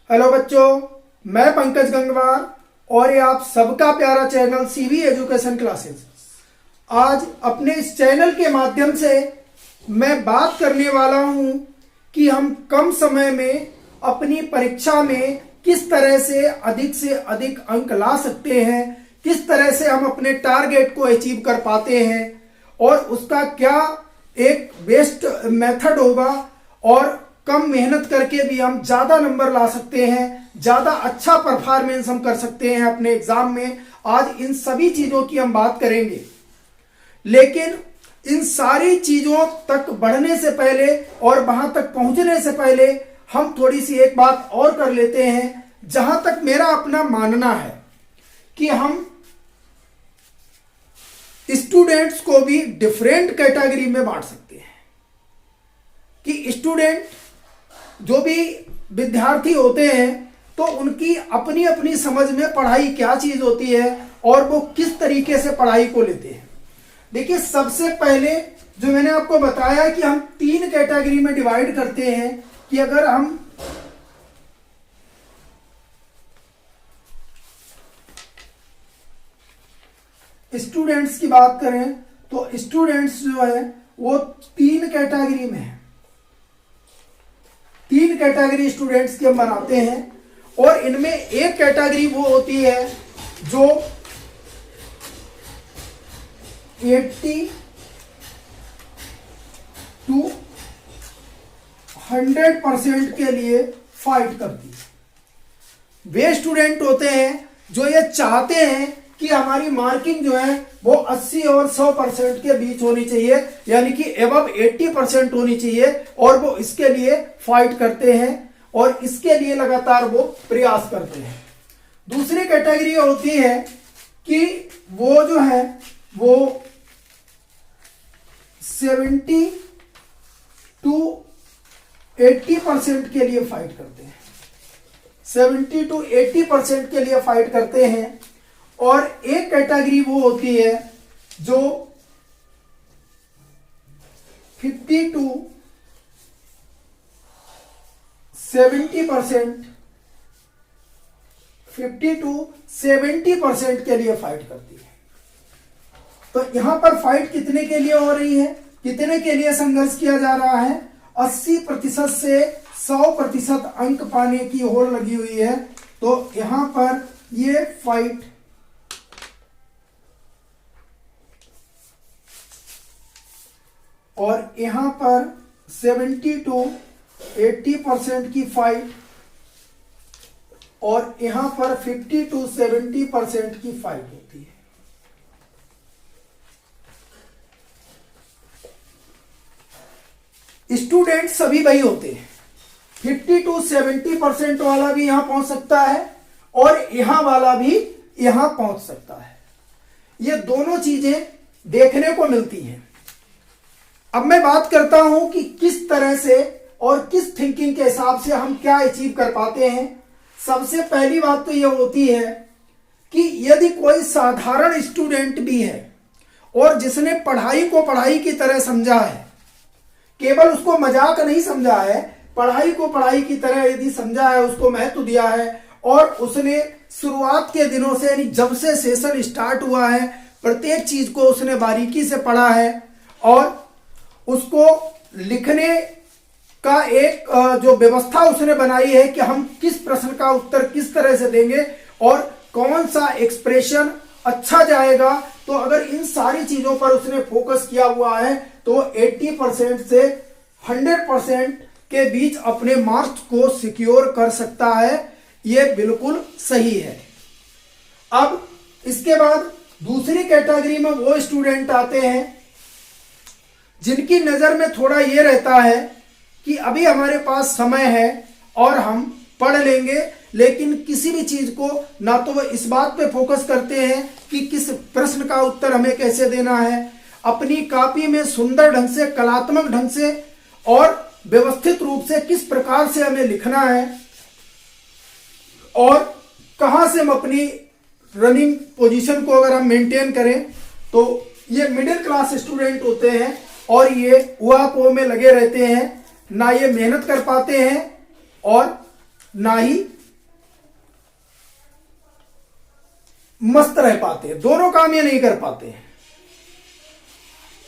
Hello बच्चों, मैं पंकज गंगवार और ये आप सबका प्यारा चैनल सीवी एजुकेशन क्लासेस। आज अपने इस चैनल के माध्यम से मैं बात करने वाला हूं कि हम कम समय में अपनी परीक्षा में किस तरह से अधिक अंक ला सकते हैं, किस तरह से हम अपने टारगेट को अचीव कर पाते हैं और उसका क्या एक बेस्ट मेथड होगा और कम मेहनत करके भी हम ज्यादा नंबर ला सकते हैं, ज्यादा अच्छा परफॉर्मेंस हम कर सकते हैं अपने एग्जाम में। आज इन सभी चीजों की हम बात करेंगे, लेकिन इन सारी चीजों तक बढ़ने से पहले और वहां तक पहुंचने से पहले हम थोड़ी सी एक बात और कर लेते हैं। जहां तक मेरा अपना मानना है कि हम स्टूडेंट्स को भी डिफरेंट कैटेगरी में बांट सकते हैं कि स्टूडेंट जो भी विद्यार्थी होते हैं तो उनकी अपनी अपनी समझ में पढ़ाई क्या चीज होती है और वो किस तरीके से पढ़ाई को लेते हैं। देखिए, सबसे पहले जो मैंने आपको बताया कि हम 3 कैटेगरी में डिवाइड करते हैं कि अगर हम स्टूडेंट्स की बात करें तो स्टूडेंट्स जो है वो 3 कैटेगरी में है। 3 कैटेगरी स्टूडेंट्स की हम बनाते हैं और इनमें एक कैटेगरी वो होती है जो 80 to 100% के लिए फाइट करती है। वे स्टूडेंट होते हैं जो ये चाहते हैं कि हमारी मार्किंग जो है वो 80 और 100% के बीच होनी चाहिए, यानी कि एबव 80% होनी चाहिए, और वो इसके लिए फाइट करते हैं और इसके लिए लगातार वो प्रयास करते हैं। दूसरी कैटेगरी होती है कि वो जो है वो 70 to 80% के लिए फाइट करते हैं। 70 to 80% के लिए फाइट करते हैं। और एक कैटेगरी वो होती है जो 50 to 70% के लिए फाइट करती है। तो यहां पर फाइट कितने के लिए हो रही है, कितने के लिए संघर्ष किया जा रहा है? 80% से 100% अंक पाने की होड़ लगी हुई है। तो यहां पर ये फाइट और यहां पर 70 to 80% की फाइट और यहां पर 50 to 70% की फाइट होती है। स्टूडेंट सभी वही होते हैं। 50 to 70% वाला भी यहां पहुंच सकता है और यहां वाला भी यहां पहुंच सकता है। ये दोनों चीजें देखने को मिलती हैं। अब मैं बात करता हूं कि किस तरह से और किस थिंकिंग के हिसाब से हम क्या अचीव कर पाते हैं। सबसे पहली बात तो यह होती है कि यदि कोई साधारण स्टूडेंट भी है और जिसने पढ़ाई को पढ़ाई की तरह समझा है, केवल उसको मजाक नहीं समझा है, पढ़ाई को पढ़ाई की तरह यदि समझा है, उसको महत्व दिया है और उसने शुरुआत के दिनों से, यानी जब से सेशन स्टार्ट हुआ है, प्रत्येक चीज को उसने बारीकी से पढ़ा है और उसको लिखने का एक जो व्यवस्था उसने बनाई है कि हम किस प्रश्न का उत्तर किस तरह से देंगे और कौन सा एक्सप्रेशन अच्छा जाएगा। तो अगर इन सारी चीजों पर उसने फोकस किया हुआ है तो 80% से 100% के बीच अपने मार्क्स को सिक्योर कर सकता है। यह बिल्कुल सही है। अब इसके बाद दूसरी कैटेगरी में वो स्टूडेंट आते हैं जिनकी नजर में थोड़ा ये रहता है कि अभी हमारे पास समय है और हम पढ़ लेंगे, लेकिन किसी भी चीज को ना तो वो इस बात पे फोकस करते हैं कि किस प्रश्न का उत्तर हमें कैसे देना है, अपनी कॉपी में सुंदर ढंग से, कलात्मक ढंग से और व्यवस्थित रूप से किस प्रकार से हमें लिखना है और कहां से हम अपनी रनिंग पोजीशन को अगर हम मेंटेन करें। तो ये मिडिल क्लास स्टूडेंट होते हैं और ये उहापोह में लगे रहते हैं, ना ये मेहनत कर पाते हैं और ना ही मस्त रह पाते हैं, दोनों काम ये नहीं कर पाते हैं।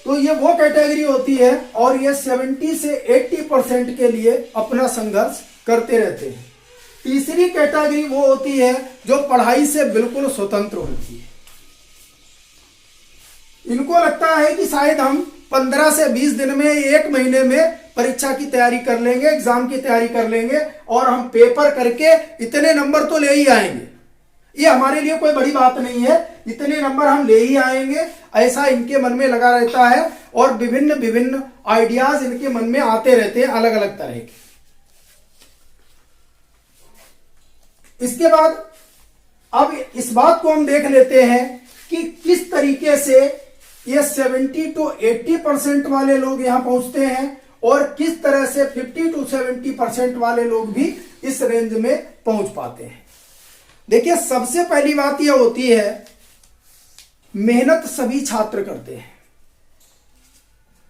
तो ये वो कैटेगरी होती है और ये 70 से 80% के लिए अपना संघर्ष करते रहते हैं। तीसरी कैटेगरी वो होती है जो पढ़ाई से बिल्कुल स्वतंत्र होती है। इनको लगता है कि शायद हम 15 से 20 दिन में, 1 महीने में परीक्षा की तैयारी कर लेंगे, एग्जाम की तैयारी कर लेंगे और हम पेपर करके इतने नंबर तो ले ही आएंगे। ये हमारे लिए कोई बड़ी बात नहीं है, इतने नंबर हम ले ही आएंगे, ऐसा इनके मन में लगा रहता है और विभिन्न विभिन्न आइडियाज इनके मन में आते रहते हैं, अलग अलग तरह के। इसके बाद अब इस बात को हम देख लेते हैं कि किस तरीके से ये 70 to 80% वाले लोग यहां पहुंचते हैं और किस तरह से 50 to 70% वाले लोग भी इस रेंज में पहुंच पाते हैं। देखिए, सबसे पहली बात यह होती है, मेहनत सभी छात्र करते हैं।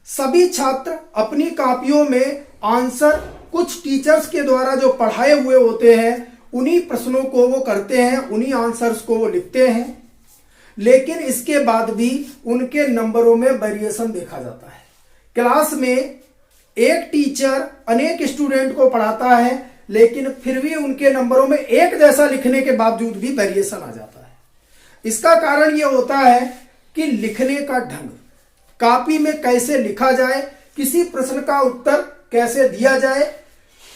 सभी छात्र अपनी कापियों में आंसर कुछ टीचर्स के द्वारा जो पढ़ाए हुए होते हैं उन्हीं प्रश्नों को वो करते हैं, उन्हीं आंसर्स को वो लिखते हैं, लेकिन इसके बाद भी उनके नंबरों में वेरिएशन देखा जाता है। क्लास में एक टीचर अनेक स्टूडेंट को पढ़ाता है, लेकिन फिर भी उनके नंबरों में एक जैसा लिखने के बावजूद भी वेरिएशन आ जाता है। इसका कारण यह होता है कि लिखने का ढंग, कॉपी में कैसे लिखा जाए, किसी प्रश्न का उत्तर कैसे दिया जाए।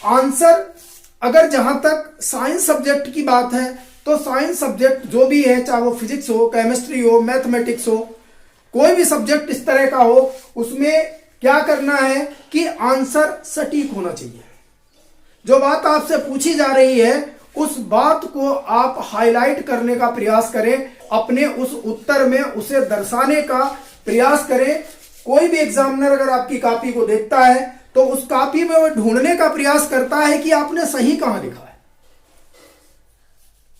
आंसर, अगर जहां तक साइंस सब्जेक्ट की बात है तो साइंस सब्जेक्ट जो भी है, चाहे वो फिजिक्स हो, केमिस्ट्री हो, मैथमेटिक्स हो, कोई भी सब्जेक्ट इस तरह का हो, उसमें क्या करना है कि आंसर सटीक होना चाहिए। जो बात आपसे पूछी जा रही है उस बात को आप हाईलाइट करने का प्रयास करें, अपने उस उत्तर में उसे दर्शाने का प्रयास करें। कोई भी एग्जामिनर अगर आपकी कॉपी को देखता है तो उस कॉपी में वो ढूंढने का प्रयास करता है कि आपने सही कहां लिखा है।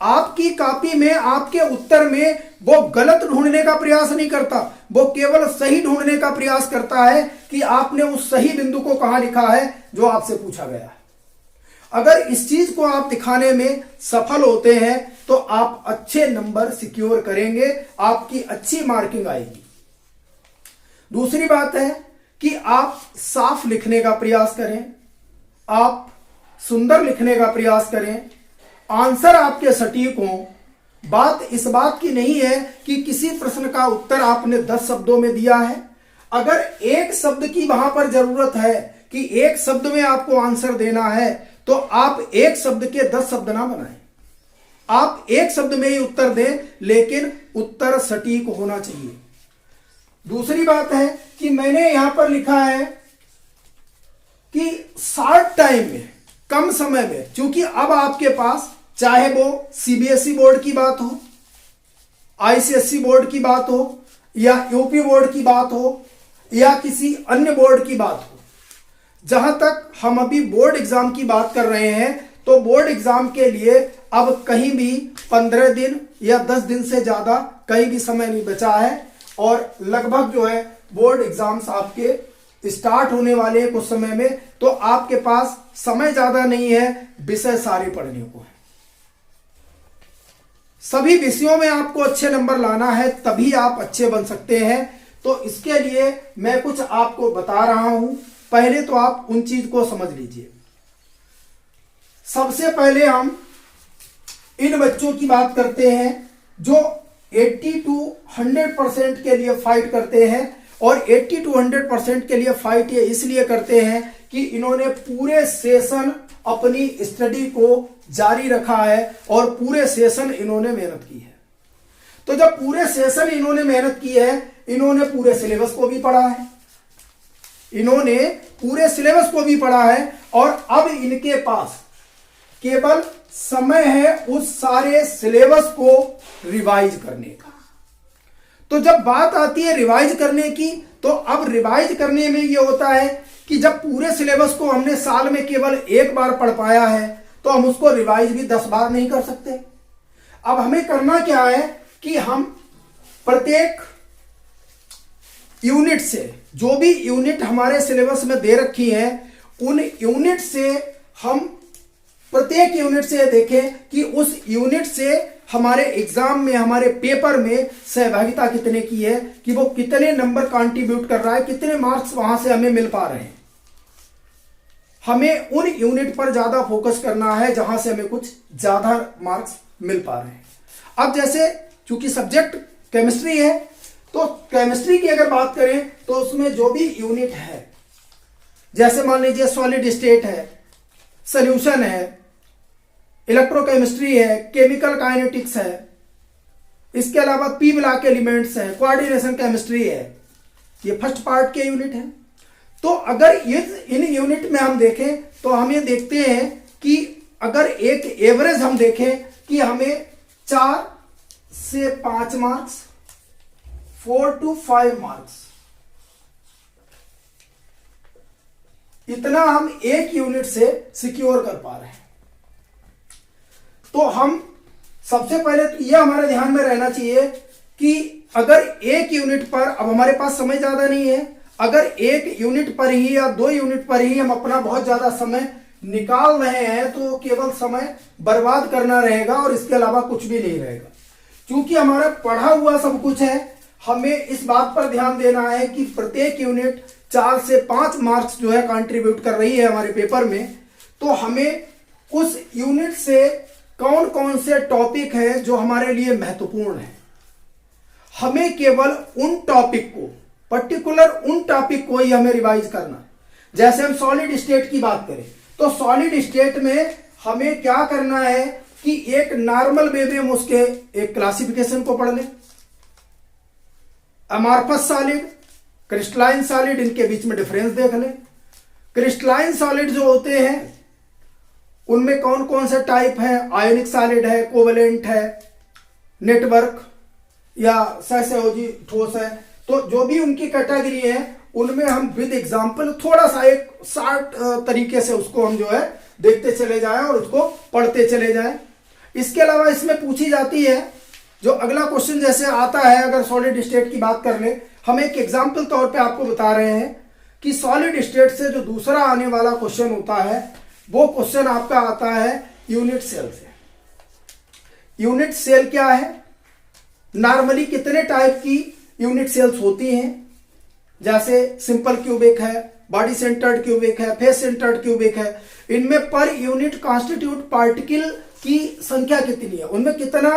आपकी कॉपी में, आपके उत्तर में वो गलत ढूंढने का प्रयास नहीं करता, वो केवल सही ढूंढने का प्रयास करता है कि आपने उस सही बिंदु को कहां लिखा है जो आपसे पूछा गया है। अगर इस चीज को आप दिखाने में सफल होते हैं तो आप अच्छे नंबर सिक्योर करेंगे, आपकी अच्छी मार्किंग आएगी। दूसरी बात है कि आप साफ लिखने का प्रयास करें, आप सुंदर लिखने का प्रयास करें, आंसर आपके सटीक हों। बात इस बात की नहीं है कि किसी प्रश्न का उत्तर आपने 10 शब्दों में दिया है। अगर एक शब्द की वहां पर जरूरत है कि एक शब्द में आपको आंसर देना है तो आप एक शब्द के 10 शब्द ना बनाएं, आप एक शब्द में ही उत्तर दें, लेकिन उत्तर सटीक होना चाहिए। दूसरी बात है कि मैंने यहां पर लिखा है कि शॉर्ट टाइम में, कम समय में, क्योंकि अब आपके पास चाहे वो सीबीएसई बोर्ड की बात हो, आईसीएसई बोर्ड की बात हो, या यूपी बोर्ड की बात हो, या किसी अन्य बोर्ड की बात हो, जहां तक हम अभी बोर्ड एग्जाम की बात कर रहे हैं तो बोर्ड एग्जाम के लिए अब कहीं भी 15 दिन या 10 दिन से ज्यादा कहीं भी समय नहीं बचा है और लगभग जो है बोर्ड एग्जाम्स आपके स्टार्ट होने वाले हैं कुछ समय में। तो आपके पास समय ज्यादा नहीं है, विषय सारे पढ़ने को है। सभी विषयों में आपको अच्छे नंबर लाना है, तभी आप अच्छे बन सकते हैं। तो इसके लिए मैं कुछ आपको बता रहा हूं, पहले तो आप उन चीज को समझ लीजिए। सबसे पहले हम इन बच्चों की बात करते हैं जो 80 to 100% के लिए फाइट करते हैं। और 80 to 100% के लिए फाइट ये इसलिए करते हैं कि इन्होंने पूरे सेशन अपनी स्टडी को जारी रखा है और पूरे सेशन इन्होंने मेहनत की है। तो जब पूरे सेशन इन्होंने मेहनत की है, इन्होंने पूरे सिलेबस को भी पढ़ा है, इन्होंने पूरे सिलेबस को भी पढ़ा है और अब इनके पास केवल समय है उस सारे सिलेबस को रिवाइज करने का। तो जब बात आती है रिवाइज करने की, तो अब रिवाइज करने में यह होता है कि जब पूरे सिलेबस को हमने साल में केवल एक बार पढ़ पाया है तो हम उसको रिवाइज भी 10 बार नहीं कर सकते। अब हमें करना क्या है कि हम प्रत्येक यूनिट से, जो भी यूनिट हमारे सिलेबस में दे रखी है, उन यूनिट से हम प्रत्येक यूनिट से देखें कि उस यूनिट से हमारे एग्जाम में, हमारे पेपर में सहभागिता कितने की है, कि वो कितने नंबर कंट्रीब्यूट कर रहा है, कितने मार्क्स वहां से हमें मिल पा रहे हैं। हमें उन यूनिट पर ज्यादा फोकस करना है जहां से हमें कुछ ज्यादा मार्क्स मिल पा रहे हैं। अब जैसे चूंकि सब्जेक्ट केमिस्ट्री है, तो केमिस्ट्री की अगर बात करें तो उसमें जो भी यूनिट है, जैसे मान लीजिए सॉलिड स्टेट है, सॉल्यूशन है, इलेक्ट्रोकेमिस्ट्री है, केमिकल काइनेटिक्स है, इसके अलावा पी ब्लॉक एलिमेंट्स है, कोऑर्डिनेशन केमिस्ट्री है, ये फर्स्ट पार्ट के यूनिट है। तो अगर इन यूनिट में हम देखें तो हम ये देखते हैं कि अगर एक एवरेज हम देखें कि हमें 4 से 5 मार्क्स, 4 to 5 मार्क्स, इतना हम एक यूनिट से सिक्योर कर पा रहे हैं। तो हम सबसे पहले तो यह हमारे ध्यान में रहना चाहिए कि अगर एक यूनिट पर, अब हमारे पास समय ज्यादा नहीं है, अगर एक यूनिट पर ही या 2 यूनिट पर ही हम अपना बहुत ज्यादा समय निकाल रहे हैं तो केवल समय बर्बाद करना रहेगा और इसके अलावा कुछ भी नहीं रहेगा। क्योंकि हमारा पढ़ा हुआ सब कुछ है, हमें इस बात पर ध्यान देना है कि प्रत्येक यूनिट 4 से 5 मार्क्स जो है कंट्रीब्यूट कर रही है हमारे पेपर में। तो हमें उस यूनिट से कौन कौन से टॉपिक हैं जो हमारे लिए महत्वपूर्ण है, हमें केवल उन टॉपिक को, पर्टिकुलर उन टॉपिक को ही हमें रिवाइज करना है। जैसे हम सॉलिड स्टेट की बात करें तो सॉलिड स्टेट में हमें क्या करना है कि एक नॉर्मल वे में हम उसके एक क्लासिफिकेशन को पढ़ लें, अमॉर्फस सॉलिड, क्रिस्टलाइन सॉलिड, इनके बीच में डिफरेंस देख लें। क्रिस्टलाइन सॉलिड जो होते हैं उनमें कौन कौन से टाइप हैं, आयोनिक सॉलिड है, कोवेलेंट है, नेटवर्क या सहसंयोजी ठोस है। तो जो भी उनकी कैटेगरी है उनमें हम विद एग्जाम्पल थोड़ा सा एक शार्ट तरीके से उसको हम जो है देखते चले जाएं और उसको पढ़ते चले जाएं। इसके अलावा इसमें पूछी जाती है जो अगला क्वेश्चन जैसे आता है, अगर सॉलिड स्टेट की बात कर ले, हम एक एग्जाम्पल तौर पे आपको बता रहे हैं कि सॉलिड स्टेट से जो दूसरा आने वाला क्वेश्चन होता है वो क्वेश्चन आपका आता है यूनिट सेल से। यूनिट सेल क्या है, नॉर्मली कितने टाइप की यूनिट सेल्स होती हैं, जैसे सिंपल क्यूबिक है, बॉडी सेंटर्ड क्यूबिक है, फेस सेंटर्ड क्यूबिक है। इनमें पर यूनिट कॉन्स्टिट्यूट पार्टिकल की संख्या कितनी है, उनमें कितना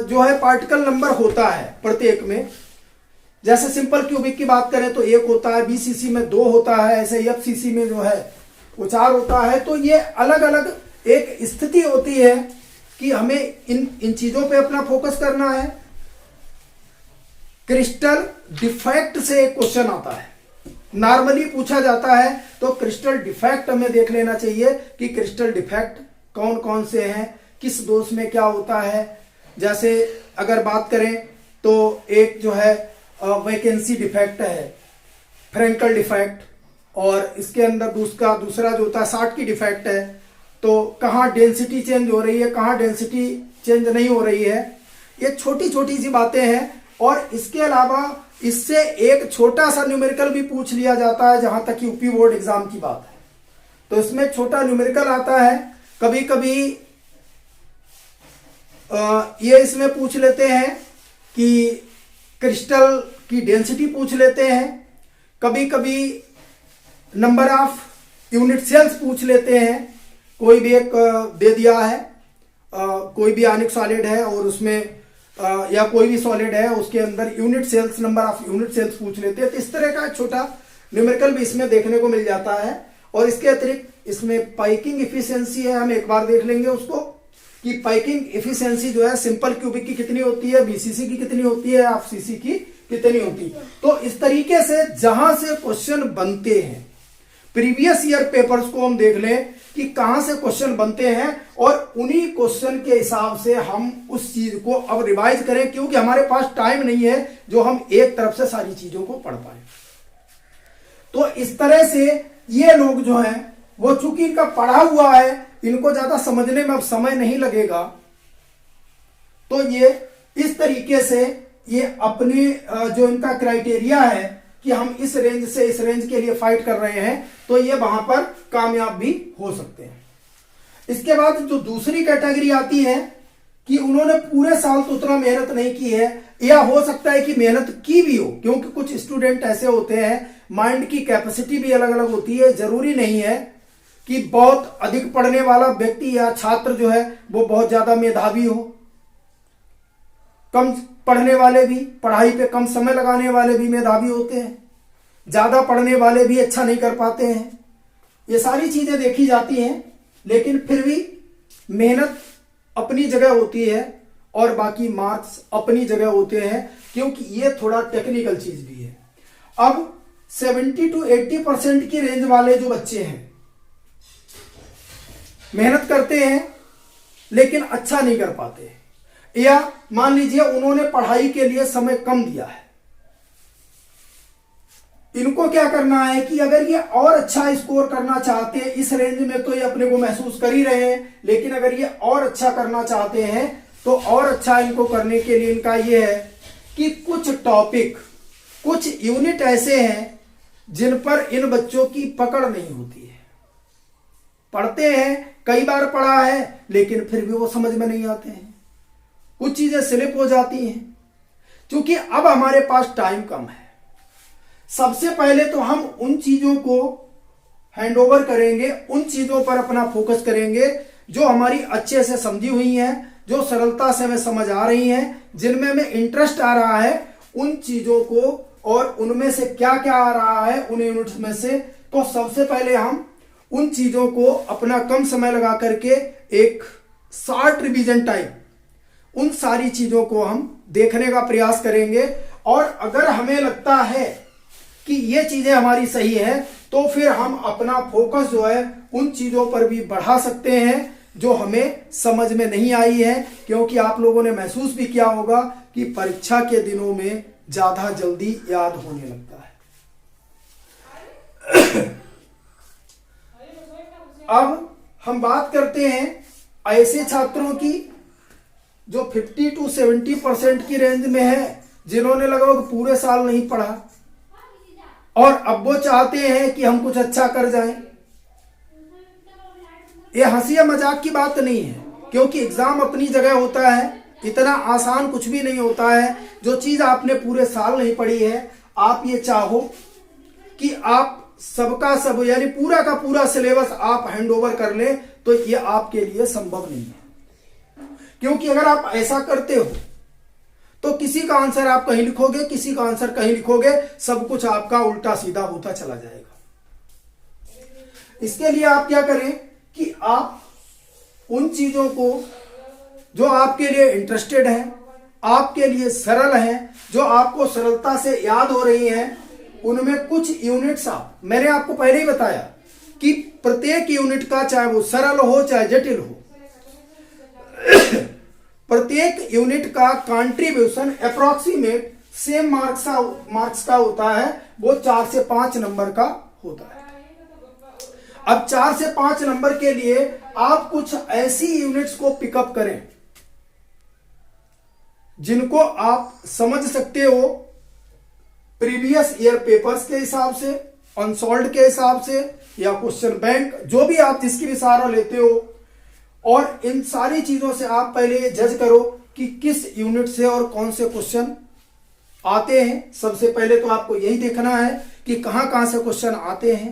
जो है पार्टिकल नंबर होता है प्रत्येक में। जैसे सिंपल क्यूबिक की बात करें तो 1 होता है, बीसीसी में 2 होता है, ऐसे एफसीसी में जो है वो 4 होता है। तो ये अलग अलग एक स्थिति होती है कि हमें इन चीजों पे अपना फोकस करना है। क्रिस्टल डिफेक्ट से एक क्वेश्चन आता है, नॉर्मली पूछा जाता है, तो क्रिस्टल डिफेक्ट हमें देख लेना चाहिए कि क्रिस्टल डिफेक्ट कौन कौन से हैं, किस दोष में क्या होता है। जैसे अगर बात करें तो एक जो है वैकेंसी डिफेक्ट है, फ्रेंकल डिफेक्ट, और इसके अंदर दूसरा जो होता है सार्ट की डिफेक्ट है। तो कहाँ डेंसिटी चेंज हो रही है, कहाँ डेंसिटी चेंज नहीं हो रही है, ये छोटी छोटी सी बातें हैं। और इसके अलावा इससे एक छोटा सा न्यूमेरिकल भी पूछ लिया जाता है, जहां तक यूपी बोर्ड एग्जाम की बात है तो इसमें छोटा न्यूमेरिकल आता है। कभी कभी ये इसमें पूछ लेते हैं कि क्रिस्टल की डेंसिटी पूछ लेते हैं, कभी कभी नंबर ऑफ यूनिट सेल्स पूछ लेते हैं। कोई भी एक दे दिया है, कोई भी आयनिक सॉलिड है और उसमें या कोई भी सॉलिड है उसके अंदर unit cells, number of unit cells पूछ लेते हैं। तो इस तरह का छोटा न्यूमेरिकल भी इसमें देखने को मिल जाता है। और इसके अतिरिक्त इसमें पाइकिंग इफिशियंसी है, हम एक बार देख लेंगे उसको कि पाइकिंग इफिशियंसी जो है सिंपल क्यूबिक की कितनी होती है, बीसीसी की कितनी होती है, एफसीसी की कितनी होती है। तो इस तरीके से जहां से क्वेश्चन बनते हैं, प्रीवियस ईयर पेपर्स को हम देख लें कि कहां से क्वेश्चन बनते हैं और उन्हीं क्वेश्चन के हिसाब से हम उस चीज को अब रिवाइज करें, क्योंकि हमारे पास टाइम नहीं है जो हम एक तरफ से सारी चीजों को पढ़ पाए। तो इस तरह से ये लोग जो हैं वो चूंकि इनका पढ़ा हुआ है, इनको ज्यादा समझने में अब समय नहीं लगेगा, तो ये इस तरीके से ये अपनी जो इनका क्राइटेरिया है कि हम इस रेंज से इस रेंज के लिए फाइट कर रहे हैं, तो ये वहां पर कामयाब भी हो सकते हैं। इसके बाद जो दूसरी कैटेगरी आती है कि उन्होंने पूरे साल तो उतना मेहनत नहीं की है, या हो सकता है कि मेहनत की भी हो, क्योंकि कुछ स्टूडेंट ऐसे होते हैं, माइंड की कैपेसिटी भी अलग अलग होती है। जरूरी नहीं है कि बहुत अधिक पढ़ने वाला व्यक्ति या छात्र जो है वो बहुत ज्यादा मेधावी हो। कम पढ़ने वाले भी, पढ़ाई पे कम समय लगाने वाले भी मेधावी होते हैं, ज्यादा पढ़ने वाले भी अच्छा नहीं कर पाते हैं। ये सारी चीजें देखी जाती हैं, लेकिन फिर भी मेहनत अपनी जगह होती है और बाकी मार्क्स अपनी जगह होते हैं, क्योंकि ये थोड़ा टेक्निकल चीज भी है। अब 70 to 80% की रेंज वाले जो बच्चे हैं, मेहनत करते हैं लेकिन अच्छा नहीं कर पाते, या मान लीजिए उन्होंने पढ़ाई के लिए समय कम दिया है, इनको क्या करना है कि अगर ये और अच्छा स्कोर करना चाहते हैं, इस रेंज में तो ये अपने को महसूस कर ही रहे हैं, लेकिन अगर ये और अच्छा करना चाहते हैं तो और अच्छा इनको करने के लिए इनका ये है कि कुछ टॉपिक, कुछ यूनिट ऐसे हैं जिन पर इन बच्चों की पकड़ नहीं होती है। पढ़ते हैं, कई बार पढ़ा है, लेकिन फिर भी वो समझ में नहीं आते हैं, कुछ चीजें स्लिप हो जाती हैं। क्योंकि अब हमारे पास टाइम कम है, सबसे पहले तो हम उन चीजों को हैंड ओवर करेंगे, उन चीजों पर अपना फोकस करेंगे जो हमारी अच्छे से समझी हुई हैं, जो सरलता से हमें समझ आ रही हैं, जिनमें हमें इंटरेस्ट आ रहा है, उन चीजों को, और उनमें से क्या क्या आ रहा है उन यूनिट्स में से। तो सबसे पहले हम उन चीजों को अपना कम समय लगा करके एक शॉर्ट रिवीजन टाइप उन सारी चीजों को हम देखने का प्रयास करेंगे। और अगर हमें लगता है कि ये चीजें हमारी सही है, तो फिर हम अपना फोकस जो है उन चीजों पर भी बढ़ा सकते हैं जो हमें समझ में नहीं आई है। क्योंकि आप लोगों ने महसूस भी किया होगा कि परीक्षा के दिनों में ज्यादा जल्दी याद होने लगता है। अब हम बात करते हैं ऐसे छात्रों की जो 50 to 70% की रेंज में है, जिन्होंने लगभग पूरे साल नहीं पढ़ा और अब वो चाहते हैं कि हम कुछ अच्छा कर जाएं। ये हंसी या मजाक की बात नहीं है, क्योंकि एग्जाम अपनी जगह होता है, इतना आसान कुछ भी नहीं होता है। जो चीज आपने पूरे साल नहीं पढ़ी है, आप ये चाहो कि आप सबका सब यानी पूरा का पूरा सिलेबस आप हैंड ओवर कर ले, तो ये आपके लिए संभव नहीं है। क्योंकि अगर आप ऐसा करते हो तो किसी का आंसर आप कहीं लिखोगे, किसी का आंसर कहीं लिखोगे, सब कुछ आपका उल्टा सीधा होता चला जाएगा। इसके लिए आप क्या करें कि आप उन चीजों को जो आपके लिए इंटरेस्टेड है, आपके लिए सरल है, जो आपको सरलता से याद हो रही हैं, उनमें कुछ यूनिट्स आप, मैंने आपको पहले ही बताया कि प्रत्येक यूनिट का, चाहे वो सरल हो चाहे जटिल हो, प्रत्येक यूनिट का कंट्रीब्यूशन अप्रोक्सीमेट सेम मार्क्स का होता है, वो 4 से 5 नंबर का होता है। अब 4 से 5 नंबर के लिए आप कुछ ऐसी यूनिट्स को पिकअप करें जिनको आप समझ सकते हो प्रीवियस ईयर पेपर्स के हिसाब से, अनसॉल्व्ड के हिसाब से, या क्वेश्चन बैंक, जो भी आप जिसकी भी सहारा लेते हो। और इन सारी चीजों से आप पहले ये जज करो कि किस यूनिट से और कौन से क्वेश्चन आते हैं। सबसे पहले तो आपको यही देखना है कि कहां कहां से क्वेश्चन आते हैं।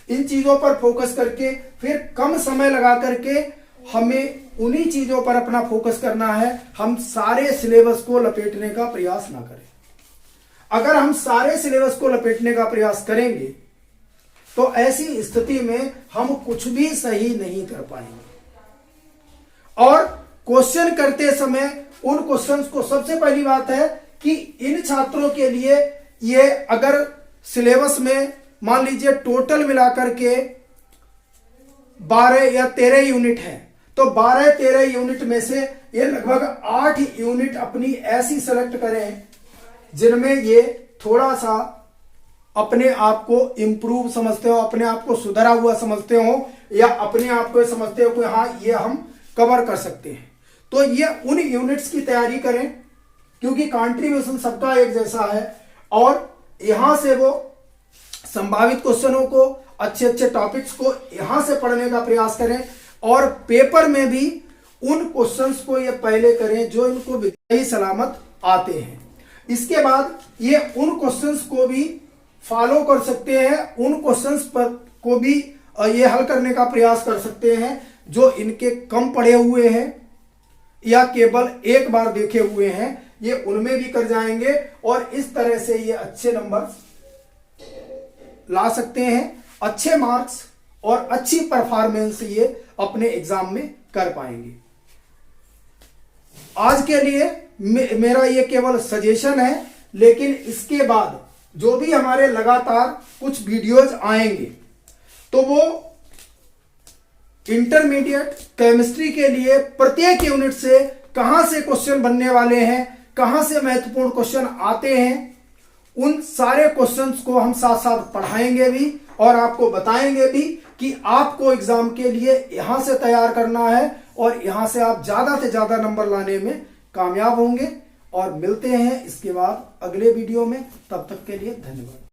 इन चीजों पर फोकस करके फिर कम समय लगा करके हमें उन्हीं चीजों पर अपना फोकस करना है। हम सारे सिलेबस को लपेटने का प्रयास ना करें। अगर हम सारे सिलेबस को लपेटने का प्रयास करेंगे तो ऐसी स्थिति में हम कुछ भी सही नहीं कर पाएंगे। और क्वेश्चन करते समय उन क्वेश्चंस को, सबसे पहली बात है कि इन छात्रों के लिए ये अगर सिलेबस में मान लीजिए टोटल मिलाकर के 12 या 13 यूनिट है, तो 12-13 यूनिट में से ये लगभग 8 यूनिट अपनी ऐसी सेलेक्ट करें जिनमें ये थोड़ा सा अपने आप को इंप्रूव समझते हो, अपने आप को सुधरा हुआ समझते हो, या अपने आप को समझते हो कि हाँ ये हम कवर कर सकते हैं। तो ये उन यूनिट्स की तैयारी करें, क्योंकि कंट्रीब्यूशन सबका एक जैसा है। और यहां से वो संभावित क्वेश्चनों को, अच्छे अच्छे टॉपिक्स को यहां से पढ़ने का प्रयास करें। और पेपर में भी उन क्वेश्चंस को ये पहले करें जो इनको सही सलामत आते हैं। इसके बाद ये उन क्वेश्चंस को भी फॉलो कर सकते हैं, उन क्वेश्चंस पर को भी ये हल करने का प्रयास कर सकते हैं जो इनके कम पढ़े हुए हैं या केवल एक बार देखे हुए हैं, ये उनमें भी कर जाएंगे और इस तरह से ये अच्छे नंबर ला सकते हैं, अच्छे मार्क्स और अच्छी परफॉर्मेंस ये अपने एग्जाम में कर पाएंगे। आज के लिए मेरा ये केवल सजेशन है, लेकिन इसके बाद जो भी हमारे लगातार कुछ वीडियोज आएंगे तो वो इंटरमीडिएट केमिस्ट्री के लिए प्रत्येक यूनिट से कहां से क्वेश्चन बनने वाले हैं, कहां से महत्वपूर्ण क्वेश्चन आते हैं, उन सारे क्वेश्चंस को हम साथ साथ पढ़ाएंगे भी और आपको बताएंगे भी कि आपको एग्जाम के लिए यहां से तैयार करना है और यहां से आप ज्यादा से ज्यादा नंबर लाने में कामयाब होंगे। और मिलते हैं इसके बाद अगले वीडियो में, तब तक के लिए धन्यवाद।